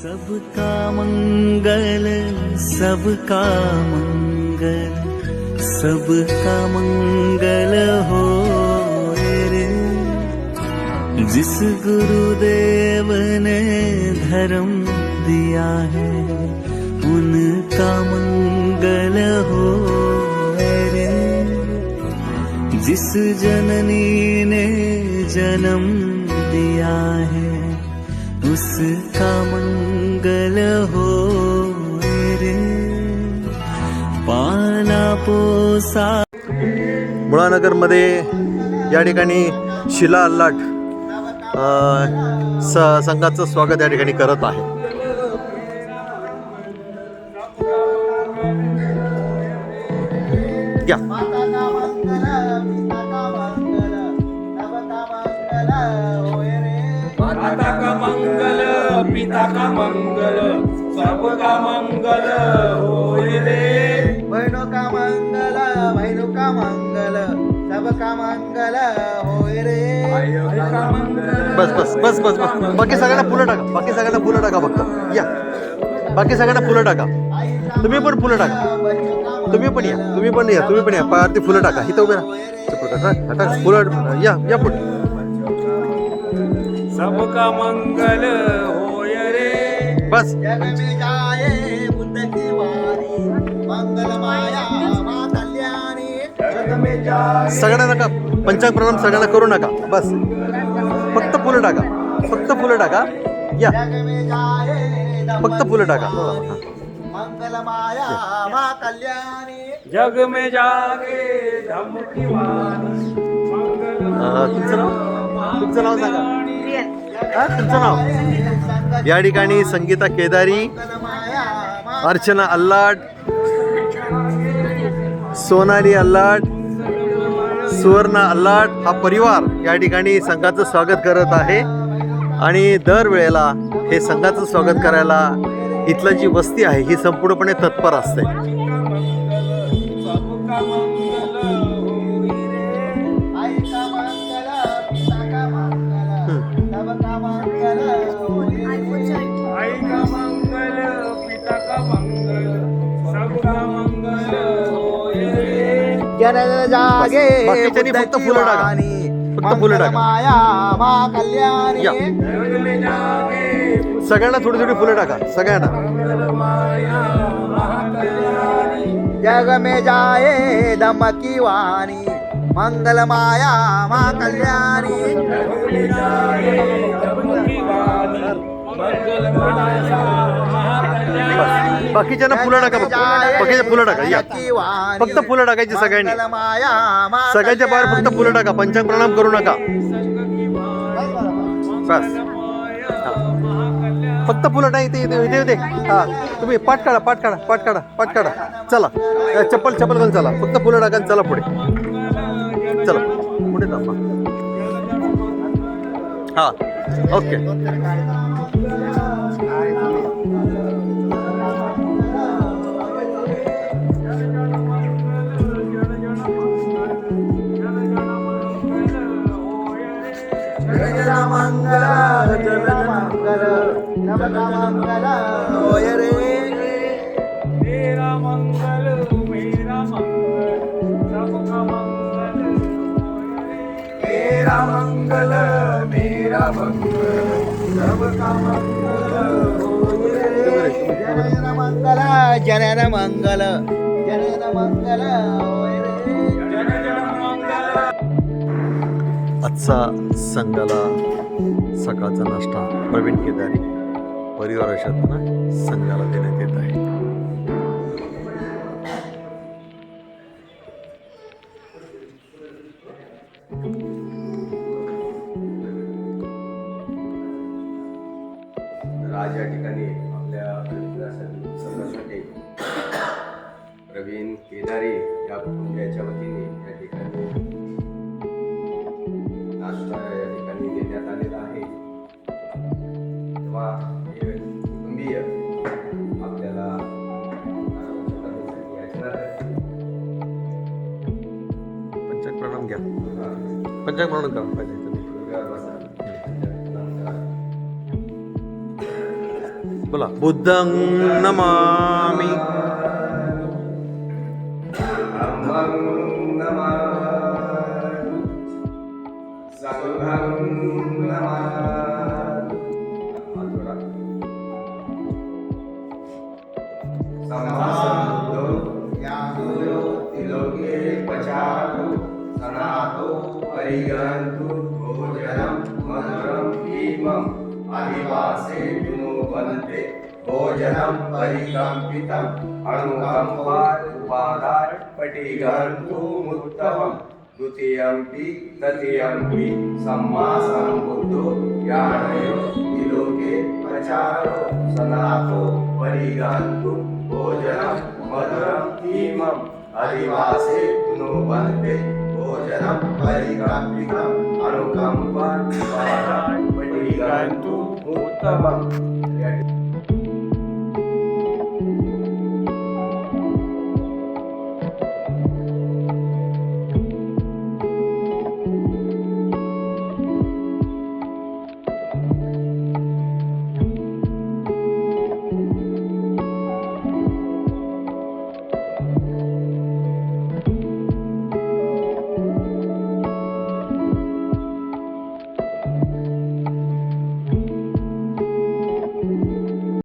सबका मंगल सबका मंगल सबका मंगल हो रे। जिस गुरुदेव ने धर्म दिया है उनका मंगल हो रे। जिस जननी ने जन्म दिया है उसका मंगल हो रे। पाला पोसा मुळानगरमध्ये या ठिकाणी शिला अल्लाट संघाचं स्वागत या ठिकाणी करत आहे. या माता का मंगल पिता का मंगल सबका मंगल होय रे. बहनों का मंगल बहनों का मंगल सबका मंगल होय रे. बस बस बस बस बस बाकी सगळ्यांना फुलं टाका. बाकी सगळ्यांना फुलं टाका फक्त. या बाकी सगळ्यांना फुलं टाका. तुम्ही पण फुलं टाका. तुम्ही पण या. तुम्ही पण या. तुम्ही पण या. पायावरती फुलं टाका. इथं उभे राहा. फुलं या या पुढे. सबका मंगल होय रे. बस जग में जाए बुद्ध की वाणी मंगल माया मां कल्याणी. जग में जाए सगळ्यांना नका पंचांग प्रणाम सगळ्यांना करू नका. बस फक्त फुलं टाका. फक्त फुलं टाका. या जग में जाए फक्त फुलं टाका. मंगल माया मां कल्याणी. जग में जागे धम्म की वाणी मंगल तुमचं नाव सांगा. तुमचं नाव. या ठिकाणी संगीता केदारी, अर्चना अल्लाट, सोनाली अल्लाट, सुवर्णा अल्लाट हा परिवार या ठिकाणी संघाचं स्वागत करत आहे. आणि दरवेळेला हे संघाचं स्वागत करायला इथलं जी वस्ती आहे ही संपूर्णपणे तत्पर असते. सबका मंगल होय रे. आई का मंगल पिता का मंगल सबका मंगल होय रे. आई का मंगल पिता का मंगल सबका मंगल होय रे. जन जागे बाकीच्यांनी फक्त फुलं टाका. फक्त फुलं टाका. माया मां कल्याणी. या. जग में जागे सगळ्यांना थोडी थोडी फुलं टाका. सगळ्यांना. माया महाकल्याणी. जग में जाए धम्म की वाणी मंगल माया मां कल्याणी. बाकीच्यांना फुलं टाका. बाकीच्या फुलं टाका. या फक्त फुलं टाकायची सगळ्यांनी. सगळ्यांच्या बाहेर फक्त फुलं टाका. पंचांग प्रणाम करू नका. बस फक्त फुलं टाका. इथे हा तुम्ही पाठ काढा. पाठ काढा. पाठ काढा. पाठ काढा. चला चप्पल घालून चला. फक्त फुलं टाका. चला पुढे. चला पुढे जा. हा ओके. मंगल जन मंगल सबका मंगल होय रे. मेरा मंगल मेरा मंगल सबका मंगल होय रे. मेरा मंगल मेरा मंगल सबका मंगल होय रे. जनन मंगल जनन मंगल जनन मंगल होय रे. जन जन मंगल. आजचा संघाला सकाळचा नाश्ता प्रवीण केदारी परिवाराच्या संघाला देण्यात येत आहे. आज या ठिकाणी आपल्या संघासाठी प्रवीण केदारी या कुटुंबियाच्या वतीने या ठिकाणी नाश्ता या ठिकाणी देण्यात आलेला आहे. तेव्हा हे कुटुंबीय आपल्याला पंचांग प्रणाम घ्या. पंचांग प्रणाम करा पाहिजे. बोला बुद्धं नमामि धम्मं नमामि संघं नमामि समासंतो यासुयो तिलोके पचारो सनातो परिगन्तु भोजनं मधुरं भीमम् आदिवासे विनोवन्ते भोजनं परिकम्पितम् अनुकम्पादाय पटिगन्तुमुत्तमम् द्वितीयम्पि तृतीयम्पि सम्मासम्बुद्धो यानयो विलोके प्रचारो सनातो परिगन्तु भोजनं मधुरं भीमम् आदिवासे विनोवन्ते भोजनं परिकम्पितम् अनुकम्पादाय पटिगन्तुमुत्तमम्